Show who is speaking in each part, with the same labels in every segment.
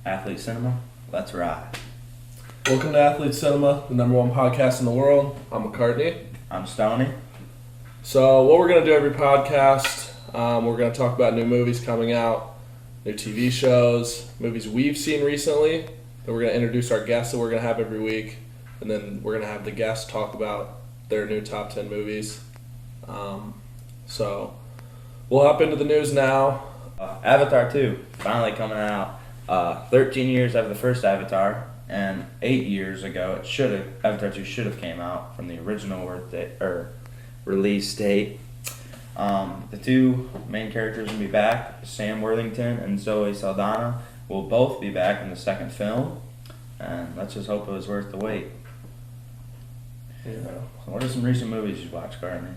Speaker 1: Athlete Cinema, let's ride.
Speaker 2: Welcome to Athlete Cinema, the number one podcast in the world. I'm McCartney.
Speaker 1: I'm Stoney.
Speaker 2: So what we're going to do every podcast, we're going to talk about new movies coming out, new TV shows, movies we've seen recently. Then we're going to introduce our guests that we're going to have every week. And then we're going to have the guests talk about their new top 10 movies. So we'll hop into the news now.
Speaker 1: Avatar 2, finally coming out. 13 years after the first Avatar, and 8 years ago, Avatar 2 should have came out from the original release date. The two main characters will be back. Sam Worthington and Zoe Saldana will both be back in the second film, and let's just hope it was worth the wait.
Speaker 2: Yeah.
Speaker 1: So what are some recent movies you watched, Gardner?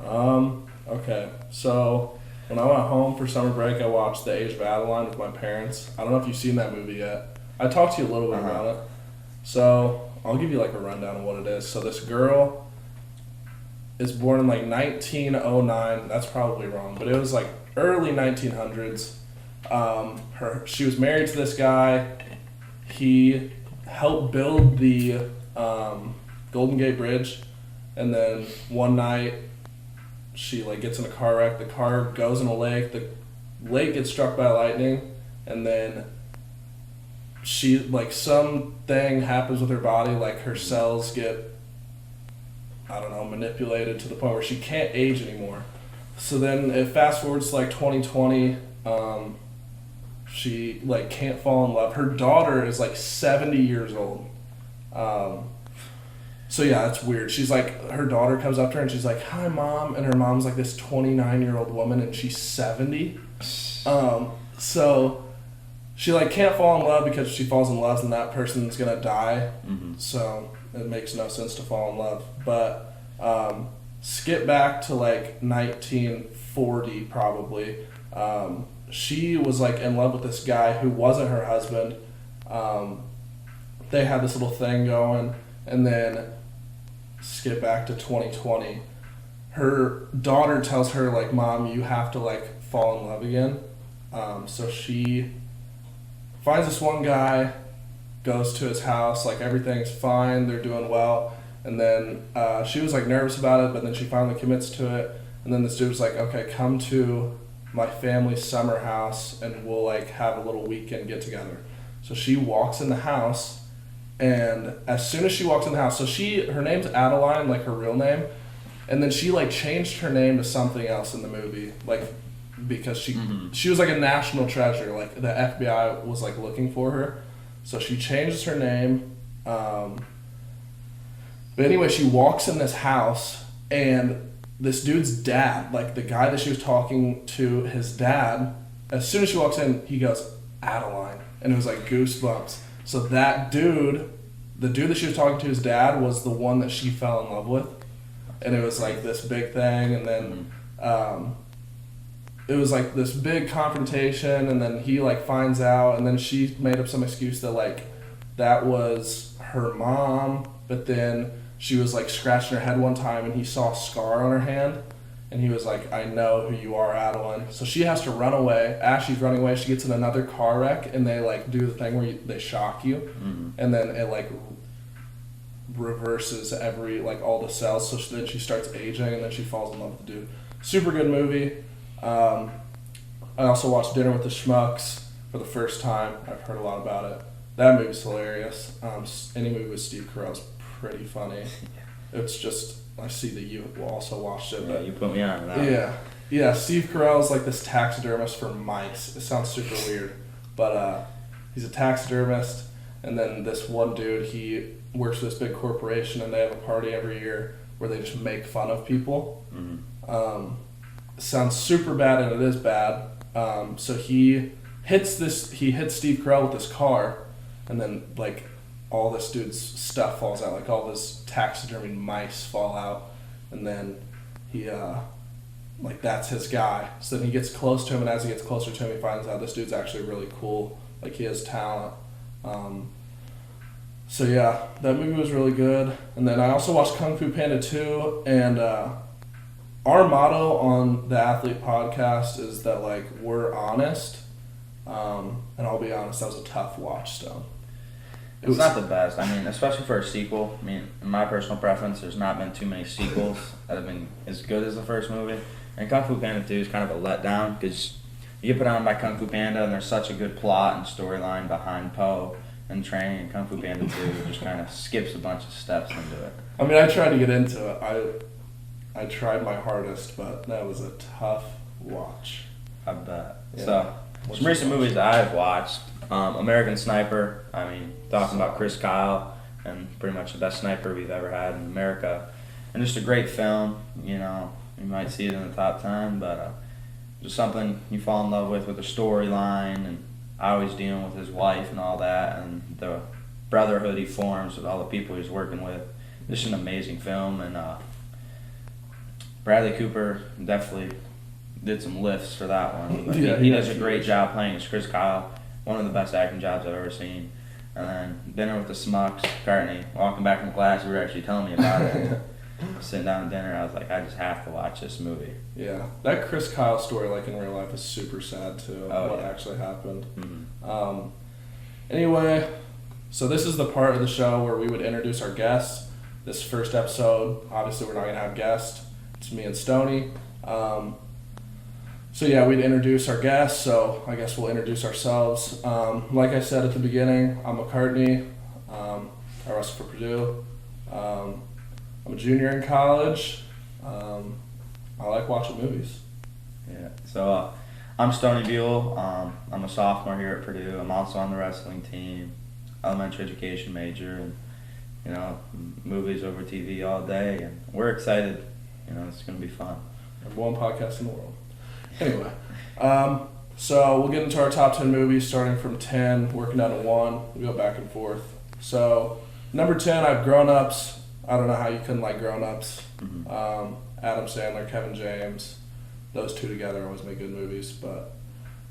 Speaker 2: Okay, so when I went home for summer break, I watched The Age of Adeline with my parents. I don't know if you've seen that movie yet. I talked to you a little bit about it. So I'll give you like a rundown of what it is. So this girl is born in like 1909. That's probably wrong, but it was like early 1900s. She was married to this guy. He helped build the Golden Gate Bridge, and then one night she like gets in a car wreck. The car goes in a lake. The lake gets struck by lightning, and then she like something happens with her body. Like her cells get, I don't know, manipulated to the point where she can't age anymore. So then it fast forwards to like 2020. She like can't fall in love. Her daughter is like 70 years old. So yeah, it's weird. She's like, her daughter comes up to her and she's like, "Hi, Mom," and her mom's like this 29-year-old woman and she's 70. So she like can't fall in love because if she falls in love, then that person's gonna die. Mm-hmm. So it makes no sense to fall in love. But skip back to like 1940 probably. She was like in love with this guy who wasn't her husband. They had this little thing going, and then skip back to 2020. Her daughter tells her like, "Mom, you have to like fall in love again." So she finds this one guy, goes to his house, like everything's fine, they're doing well, and then she was like nervous about it, but then she finally commits to it, and then this dude was like, "Okay, come to my family's summer house and we'll like have a little weekend get together." So she walks in the house, and as soon as she walks in the house, so her name's Adeline, like her real name, and then she like changed her name to something else in the movie, like because she was like a national treasure, like the FBI was like looking for her, so she changes her name. But anyway, she walks in this house, and this dude's dad, like the guy that she was talking to, his dad, as soon as she walks in, he goes, "Adeline," and it was like goosebumps. So that dude, the dude that she was talking to, his dad, was the one that she fell in love with. And it was like this big thing, and then it was like this big confrontation, and then he like finds out, and then she made up some excuse that like that was her mom, but then she was like scratching her head one time and he saw a scar on her hand, and he was like, "I know who you are, Adeline." So she has to run away. As she's running away, she gets in another car wreck, and they like do the thing where they shock you, and then it like reverses like all the cells. So then she starts aging, and then she falls in love with the dude. Super good movie. I also watched Dinner with the Schmucks for the first time. I've heard a lot about it. That movie's hilarious. Any movie with Steve Carell's pretty funny. It's just, I see that you also watched it. But
Speaker 1: yeah, you put me on that.
Speaker 2: Yeah. Steve Carell's like this taxidermist for mice. It sounds super weird, but he's a taxidermist, and then this one dude, he works for this big corporation, and they have a party every year where they just make fun of people. Sounds super bad, and it is bad. So he hits Steve Carell with his car, and then like all this dude's stuff falls out, like all this taxidermy mice fall out, and then he like that's his guy. So then he gets close to him, and as he gets closer to him, he finds out this dude's actually really cool, like he has talent. So yeah, that movie was really good. And then I also watched Kung Fu Panda 2, and our motto on the Athlete podcast is that like we're honest, And I'll be honest, that was a tough watch still.
Speaker 1: It's not the best. I mean, especially for a sequel. I mean, in my personal preference, there's not been too many sequels that have been as good as the first movie. And Kung Fu Panda 2 is kind of a letdown because you get put on by Kung Fu Panda and there's such a good plot and storyline behind Po and training, and Kung Fu Panda 2 just kind of skips a bunch of steps into it.
Speaker 2: I mean, I tried to get into it. I tried my hardest, but that was a tough watch.
Speaker 1: I bet.
Speaker 2: Yeah.
Speaker 1: So, some recent movies that I've watched. American Sniper. I mean, talking about Chris Kyle and pretty much the best sniper we've ever had in America. And just a great film. You know, you might see it in the top 10, but just something you fall in love with the storyline, and always dealing with his wife and all that, and the brotherhood he forms with all the people he's working with. Just an amazing film, and Bradley Cooper definitely did some lifts for that one. But
Speaker 2: Yeah,
Speaker 1: he does a great job playing as Chris Kyle. One of the best acting jobs I've ever seen. And then Dinner with the Smucks, McCartney, walking back from class, you were actually telling me about it. Sitting down at dinner, I was like, I just have to watch this movie.
Speaker 2: Yeah, that Chris Kyle story, like in real life, is super sad too. What actually happened.
Speaker 1: Mm-hmm.
Speaker 2: Anyway, so this is the part of the show where we would introduce our guests. This first episode, obviously, we're not gonna have guests. It's me and Stoney. So yeah, we'd introduce our guests, so I guess we'll introduce ourselves. Like I said at the beginning, I'm McCartney. I wrestle for Purdue. I'm a junior in college. I like watching movies.
Speaker 1: Yeah, so I'm Stoney Buell. I'm a sophomore here at Purdue. I'm also on the wrestling team, elementary education major, and, you know, movies over TV all day, and we're excited. You know, it's going to be fun.
Speaker 2: Number one podcast in the world. Anyway, so we'll get into our top 10 movies, starting from 10, working down to 1. We go back and forth. So, number 10, I have Grown Ups. I don't know how you couldn't like Grown Ups.
Speaker 1: Mm-hmm.
Speaker 2: Adam Sandler, Kevin James, those two together always make good movies. But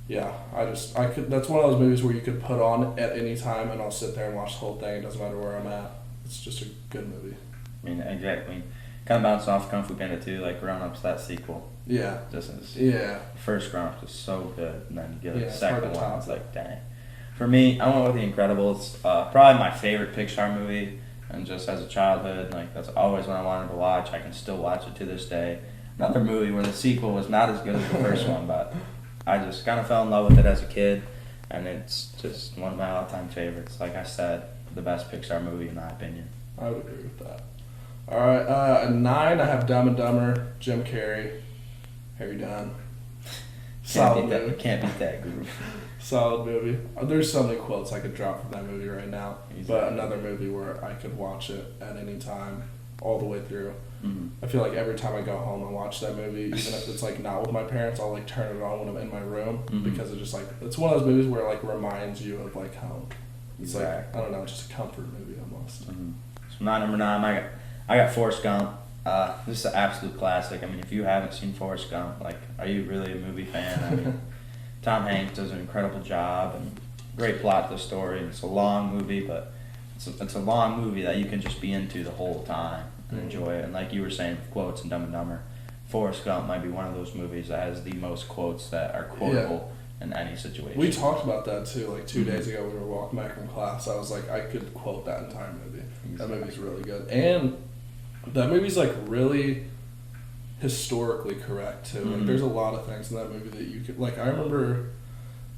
Speaker 2: yeah, I could. That's one of those movies where you could put on at any time, and I'll sit there and watch the whole thing. It doesn't matter where I'm at. It's just a good movie.
Speaker 1: I mean, exactly. Kind of bouncing off Kung Fu Panda 2, like Grown Ups, that sequel.
Speaker 2: Yeah.
Speaker 1: Just is,
Speaker 2: Yeah.
Speaker 1: First Grown Ups is so good, and then you get the
Speaker 2: it's hard
Speaker 1: second
Speaker 2: to
Speaker 1: one,
Speaker 2: top
Speaker 1: it's
Speaker 2: it.
Speaker 1: like, dang. For me, I went with The Incredibles. Probably my favorite Pixar movie, and just as a childhood, like, that's always what I wanted to watch. I can still watch it to this day. Another movie where the sequel was not as good as the first one, but I just kind of fell in love with it as a kid, and it's just one of my all-time favorites. Like I said, the best Pixar movie in my opinion.
Speaker 2: I would agree with that. All right, at 9, I have Dumb and Dumber, Jim Carrey, Harry Dunn. Solid movie.
Speaker 1: Can't beat that group.
Speaker 2: Solid movie. There's so many quotes I could drop from that movie right now.
Speaker 1: Exactly.
Speaker 2: But another movie where I could watch it at any time, all the way through.
Speaker 1: Mm-hmm.
Speaker 2: I feel like every time I go home and watch that movie, even if it's like not with my parents, I'll like turn it on when I'm in my room
Speaker 1: Mm-hmm.
Speaker 2: because it's just like it's one of those movies where it like reminds you of like home. It's like
Speaker 1: Exactly.
Speaker 2: I don't know, just a comfort movie almost.
Speaker 1: Mm-hmm. So my number 9, I got Forrest Gump. This is an absolute classic. I mean, if you haven't seen Forrest Gump, like, are you really a movie fan? I mean, Tom Hanks does an incredible job, and great plot to the story. It's a long movie, but it's a long movie that you can just be into the whole time and enjoy it. And like you were saying with quotes and Dumb and Dumber, Forrest Gump might be one of those movies that has the most quotes that are quotable in any situation.
Speaker 2: We talked about that too, like 2
Speaker 1: Mm-hmm.
Speaker 2: days ago when we were walking back from class. I was like, I could quote that entire movie. That
Speaker 1: Exactly.
Speaker 2: movie's really good. And that movie's like really historically correct too. Like
Speaker 1: Mhm.
Speaker 2: there's a lot of things in that movie that you could like I remember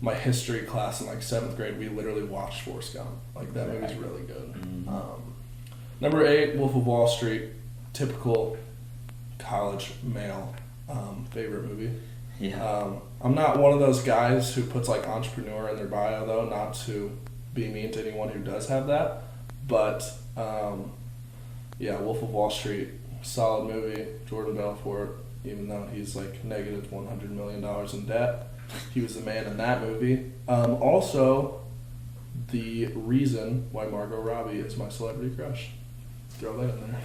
Speaker 2: my history class in like 7th grade, we literally watched Forrest Gump. Like that movie's really good.
Speaker 1: Mhm.
Speaker 2: Number 8, Wolf of Wall Street. Typical college male favorite movie.
Speaker 1: Yeah.
Speaker 2: I'm not one of those guys who puts like entrepreneur in their bio though, not to be mean to anyone who does have that. But yeah, Wolf of Wall Street, solid movie. Jordan Belfort, even though he's like negative $100 million in debt, he was the man in that movie. Also, the reason why Margot Robbie is my celebrity crush. Throw that in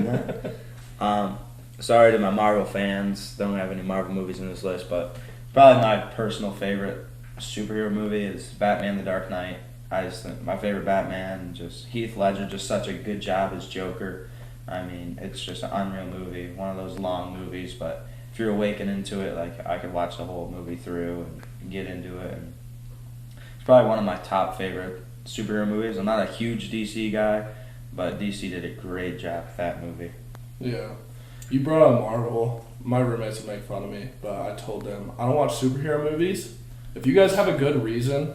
Speaker 2: there.
Speaker 1: Amen. Sorry to my Marvel fans. Don't have any Marvel movies in this list, but probably my personal favorite superhero movie is Batman: The Dark Knight. I just think my favorite Batman, just Heath Ledger, just such a good job as Joker. I mean, it's just an unreal movie. One of those long movies, but if you're awakened into it, like I could watch the whole movie through and get into it, and probably one of my top favorite superhero movies. I'm not a huge DC guy, but DC did a great job with that movie.
Speaker 2: Yeah. You brought up Marvel. My roommates would make fun of me, but I told them I don't watch superhero movies. If you guys have a good reason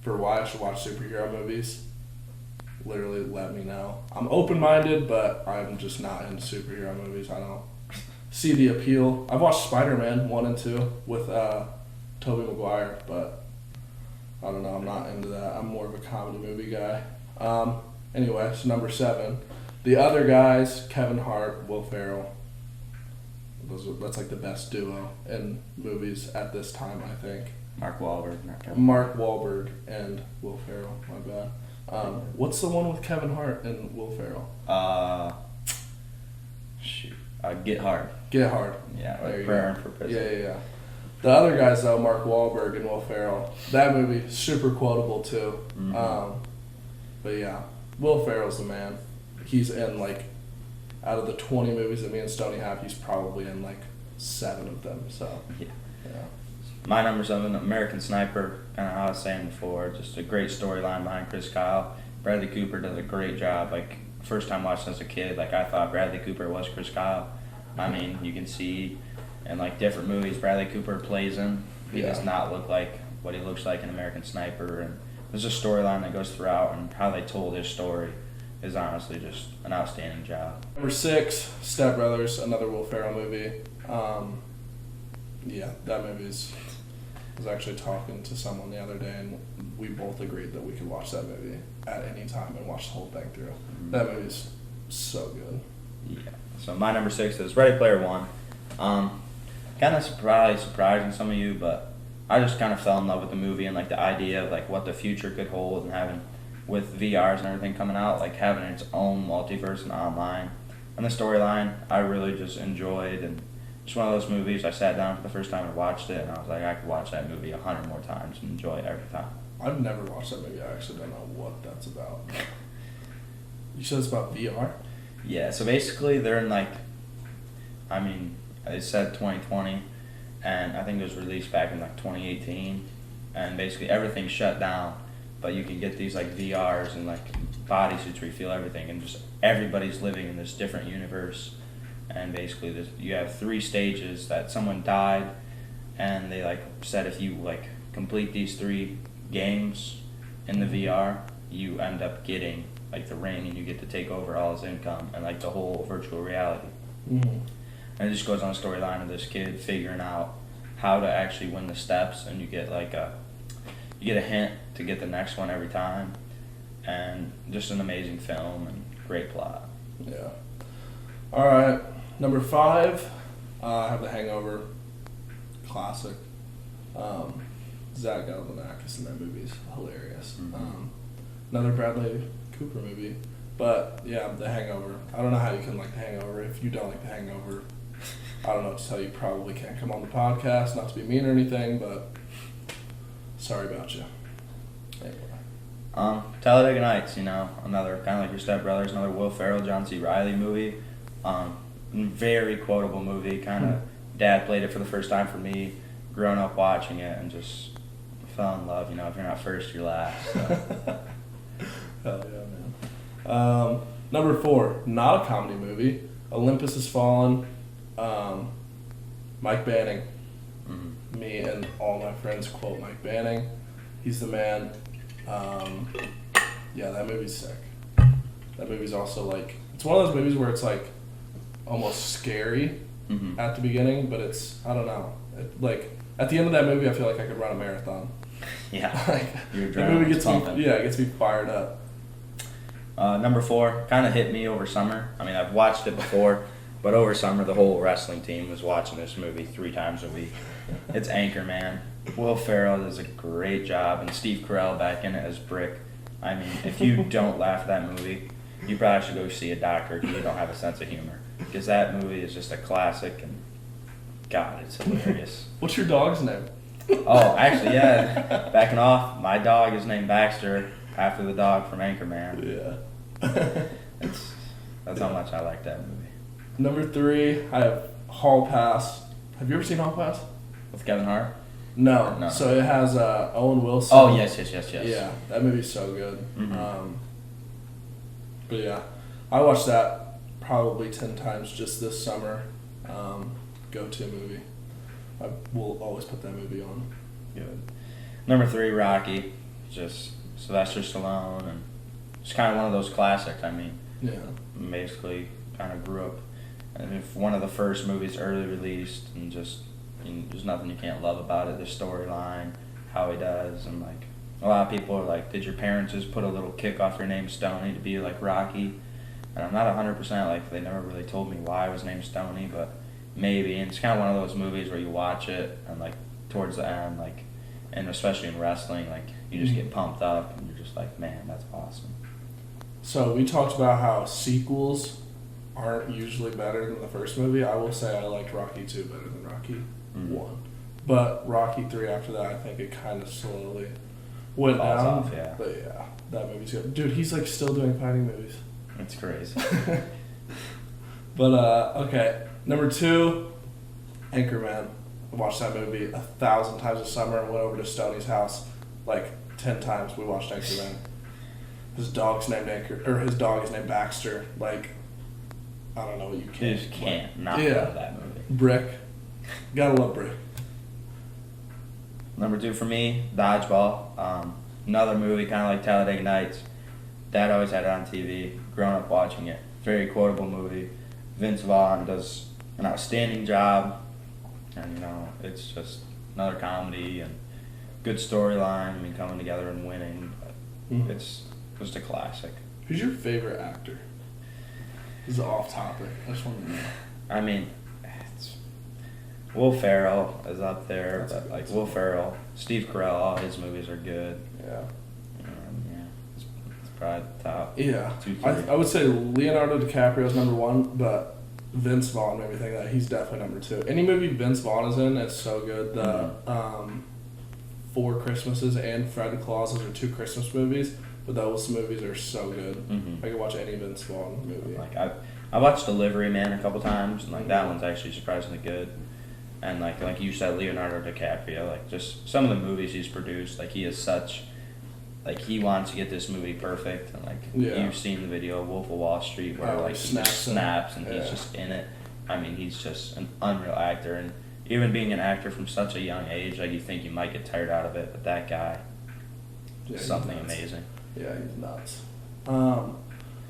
Speaker 2: for why I should watch superhero movies, literally let me know. I'm open-minded, but I'm just not into superhero movies. I don't see the appeal. I've watched Spider-Man 1 and 2 with Tobey Maguire, but I don't know. I'm not into that. I'm more of a comedy movie guy. Anyway, so number 7. The other guys, Kevin Hart, Will Ferrell. That's like the best duo in movies at this time, I think.
Speaker 1: Mark Wahlberg.
Speaker 2: Mark Wahlberg and Will Ferrell. My bad. What's the one with Kevin Hart and Will Ferrell?
Speaker 1: Get Hard.
Speaker 2: Get Hard.
Speaker 1: Yeah,
Speaker 2: there you
Speaker 1: Prayer
Speaker 2: go.
Speaker 1: for President.
Speaker 2: Yeah. The other guys though, Mark Wahlberg and Will Ferrell. That movie super quotable too.
Speaker 1: Mm-hmm.
Speaker 2: But yeah, Will Ferrell's the man. He's in like, out of the 20 movies that me and Stoney have, he's probably in like 7 of them. So
Speaker 1: yeah.
Speaker 2: Yeah.
Speaker 1: My number 7, American Sniper. Kind of how I was saying before, just a great storyline behind Chris Kyle. Bradley Cooper does a great job. Like, first time watching as a kid, like I thought Bradley Cooper was Chris Kyle. I mean, you can see in like different movies Bradley Cooper plays him. He does not look like what he looks like in American Sniper, and there's a storyline that goes throughout, and how they told his story is honestly just an outstanding job.
Speaker 2: Number 6, Step Brothers, another Will Ferrell movie. Yeah, that movie is. I was actually talking to someone the other day, and we both agreed that we could watch that movie at any time and watch the whole thing through. That movie's so good.
Speaker 1: Yeah. So my number 6 is Ready Player One. Kind of surprising some of you, but I just kind of fell in love with the movie and like the idea of like what the future could hold, and having with VRs and everything coming out, like having its own multiverse and online, and the storyline I really just enjoyed. And it's one of those movies I sat down for the first time and watched it, and I was like, I could watch that movie 100 more times and enjoy it every time.
Speaker 2: I've never watched that movie. I actually don't know what that's about. You said it's about VR?
Speaker 1: Yeah, so basically they're in like, I mean, it said 2020, and I think it was released back in like 2018, and basically everything's shut down, but you can get these like VRs and like bodysuits where you feel everything, and just everybody's living in this different universe. And basically you have 3 stages that someone died, and they like said if you like complete these 3 games in the VR, you end up getting like the ring, and you get to take over all his income and like the whole virtual reality.
Speaker 2: Mm-hmm.
Speaker 1: And it just goes on a storyline of this kid figuring out how to actually win the steps, and you get a hint to get the next one every time, and just an amazing film and great plot.
Speaker 2: Yeah. All right. Number 5, I have The Hangover. Classic. Zach Galifianakis in that movie is hilarious.
Speaker 1: Mm-hmm.
Speaker 2: Another Bradley Cooper movie. But yeah, The Hangover. I don't know how you can like The Hangover. If you don't like The Hangover, I don't know what to tell you. Probably can't come on the podcast. Not to be mean or anything, but sorry about you. Anyway.
Speaker 1: Talladega Nights, another kind of like your Step Brothers, another Will Ferrell, John C. Reilly movie. Very quotable movie. Kind of dad played it for the first time for me, growing up watching it, and just fell in love. If you're not first, you're last. So.
Speaker 2: Hell yeah, man. Number 4, not a comedy movie. Olympus Has Fallen. Mike Banning.
Speaker 1: Mm-hmm.
Speaker 2: Me and all my friends quote Mike Banning. He's the man. Yeah, that movie's sick. That movie's also like, it's one of those movies where it's like almost scary
Speaker 1: Mm-hmm.
Speaker 2: at the beginning, but it's, I don't know. Like at the end of that movie, I feel like I could run a marathon.
Speaker 1: Yeah,
Speaker 2: Like,
Speaker 1: your
Speaker 2: the movie
Speaker 1: adrenaline's
Speaker 2: gets me,
Speaker 1: pumping.
Speaker 2: it gets me fired up.
Speaker 1: Number 4 kind of hit me over summer. I mean, I've watched it before, but over summer, the whole wrestling team was watching this movie 3 times a week. It's Anchorman. Will Ferrell does a great job, and Steve Carell back in it as Brick. I mean, if you don't laugh at that movie, you probably should go see a doctor if you don't have a sense of humor. Because that movie is just a classic, and God, it's hilarious.
Speaker 2: What's your dog's name?
Speaker 1: Oh, actually, yeah. Backing off, my dog is named Baxter, after the dog from Anchorman.
Speaker 2: Yeah.
Speaker 1: That's how much I like that movie.
Speaker 2: Number 3, I have Hall Pass. Have you ever seen Hall Pass?
Speaker 1: With Kevin Hart?
Speaker 2: No.
Speaker 1: No.
Speaker 2: So it has Owen Wilson.
Speaker 1: Oh yes.
Speaker 2: Yeah, that movie's so good.
Speaker 1: Mm-hmm.
Speaker 2: But yeah, I watched that probably 10 times just this summer. Go-to movie. I will always put that movie on.
Speaker 1: Good. Number 3, Rocky. Just Sylvester Stallone, and it's kind of one of those classics. I mean,
Speaker 2: Yeah.
Speaker 1: basically kind of grew up. And if one of the first movies early released, and just there's nothing you can't love about it. The storyline, how he does, and like a lot of people are like, did your parents just put a little kick off your name Stoney to be like Rocky? And I'm not 100% like, they never really told me why I was named Stoney, but maybe. And it's kind of one of those movies where you watch it and like towards the end, like, and especially in wrestling, like you just get pumped up and you're just like, man, that's awesome.
Speaker 2: So we talked about how sequels aren't usually better than the first movie. I will say I liked Rocky 2 better than Rocky 1. But Rocky 3 after that, I think it kind of slowly went
Speaker 1: Falls
Speaker 2: down.
Speaker 1: off, yeah.
Speaker 2: But yeah, that movie's good. Dude, he's like still doing fighting movies.
Speaker 1: It's crazy.
Speaker 2: But okay, number 2, Anchorman. I watched that movie 1,000 times this summer. Went over to Stoney's house like 10 times. We watched Anchorman. His dog's named his dog is named Baxter. Like, I don't know what you
Speaker 1: You
Speaker 2: can't.
Speaker 1: just can't not
Speaker 2: Yeah.
Speaker 1: love that movie.
Speaker 2: Brick. Gotta love Brick.
Speaker 1: Number 2 for me, Dodgeball. Another movie kind of like Talladega Nights. Dad always had it on TV. Growing up watching it. Very quotable movie. Vince Vaughn does an outstanding job. And, it's just another comedy and good storyline. I mean, coming together and winning. But it's just a classic.
Speaker 2: Who's your favorite actor? This is off topic. I just want to know.
Speaker 1: I mean, Will Ferrell is up there.
Speaker 2: That's
Speaker 1: But
Speaker 2: good.
Speaker 1: like Will Ferrell, Steve Carell, all his movies are good.
Speaker 2: Yeah.
Speaker 1: It's probably the top.
Speaker 2: Yeah.
Speaker 1: 2, 3.
Speaker 2: I would say Leonardo DiCaprio is number 1, but Vince Vaughn made me think that he's definitely number 2. Any movie Vince Vaughn is in is so good. The 4 Christmases and Fred Clauses are 2 Christmas movies, but those movies are so good.
Speaker 1: Mhm.
Speaker 2: I could watch any Vince Vaughn movie.
Speaker 1: Like I watched Delivery Man a couple times, and like that one's actually surprisingly good. And like you said, Leonardo DiCaprio, like just some of the movies he's produced, like he is such, like he wants to get this movie perfect, and like you've seen the video of Wolf of Wall Street where like he just snaps and he's just in it. I mean, he's just an unreal actor, and even being an actor from such a young age, like you think you might get tired out of it, but that guy, is something amazing.
Speaker 2: Yeah, he's nuts.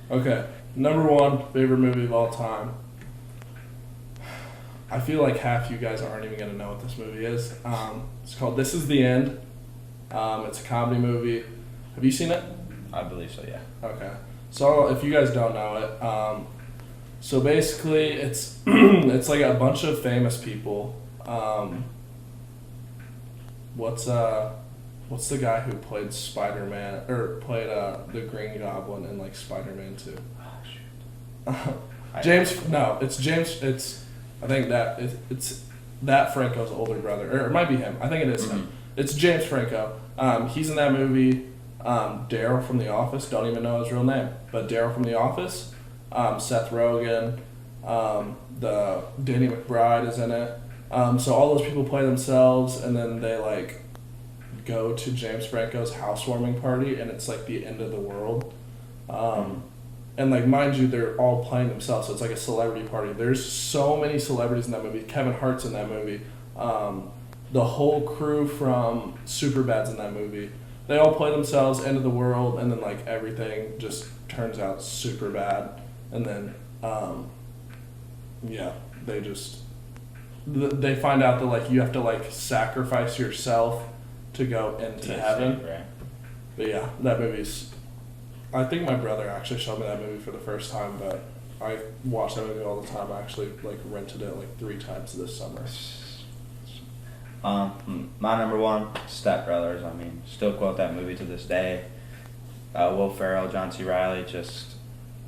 Speaker 2: Okay, number 1 favorite movie of all time. I feel like half you guys aren't even going to know what this movie is. It's called This Is the End. It's a comedy movie. Have you seen it?
Speaker 1: I believe so, yeah.
Speaker 2: Okay. So if you guys don't know it, so basically it's it's like a bunch of famous people. What's the guy who played Spider-Man or played the Green Goblin in like Spider-Man 2?
Speaker 1: Oh shoot.
Speaker 2: James. No, it's James. I think that it's that Franco's older brother, or it might be him. I think it is him. It's James Franco. He's in that movie. Daryl from The Office. Don't even know his real name, but Daryl from The Office. Seth Rogen. The Danny McBride is in it. So all those people play themselves, and then they like go to James Franco's housewarming party, and it's like the end of the world. And like, mind you, they're all playing themselves, so it's like a celebrity party. There's so many celebrities in that movie. Kevin Hart's in that movie. The whole crew from Superbad's in that movie. They all play themselves, end of the world, and then like everything just turns out super bad. And then, they find out that like you have to like sacrifice yourself to go into heaven.
Speaker 1: Right.
Speaker 2: But yeah, that movie's. I think my brother actually showed me that movie for the first time, but I watch that movie all the time. I actually like rented it like 3 times this summer.
Speaker 1: My number 1, Step Brothers. I mean, still quote that movie to this day. Will Ferrell, John C. Reilly, just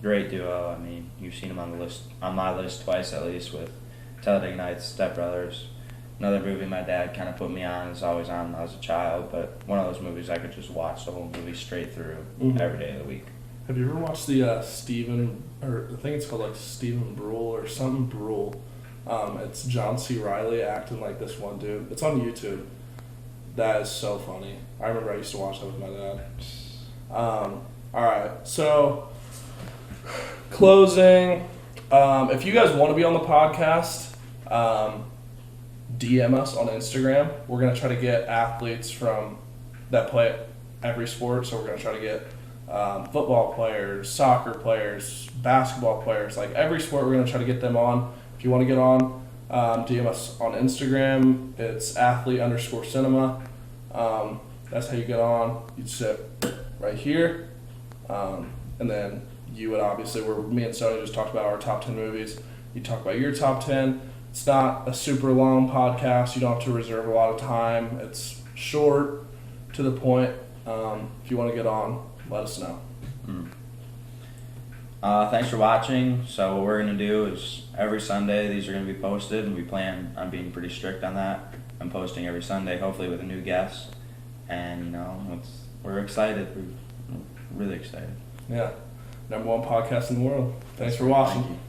Speaker 1: great duo. I mean, you've seen them on my list twice at least with Talladega Nights, Step Brothers. Another movie my dad kind of put me on, is always on when I was a child, but one of those movies I could just watch the whole movie straight through every day of the week.
Speaker 2: Have you ever watched the I think it's called like Stephen Brule or something Brule. It's John C. Reilly acting like this one dude. It's on YouTube. That is so funny. I remember I used to watch that with my dad. All right, so closing. If you guys want to be on the podcast, DM us on Instagram. We're gonna try to get athletes that play every sport. So we're gonna try to get football players, soccer players, basketball players, like every sport. We're gonna try to get them on. If you want to get on, DM us on Instagram. It's athlete_cinema. That's how you get on. You'd sit right here, and then you would obviously, where me and Stoney just talked about our top 10 movies. You talk about your top 10. It's not a super long podcast. You don't have to reserve a lot of time. It's short, to the point. If you want to get on, let us know.
Speaker 1: Thanks for watching. So what we're going to do is every Sunday these are going to be posted, and we plan on being pretty strict on that. I'm posting every Sunday, hopefully with a new guest. And, we're excited. We're really excited.
Speaker 2: Yeah. #1 podcast in the world. Thanks for watching.
Speaker 1: Thank you.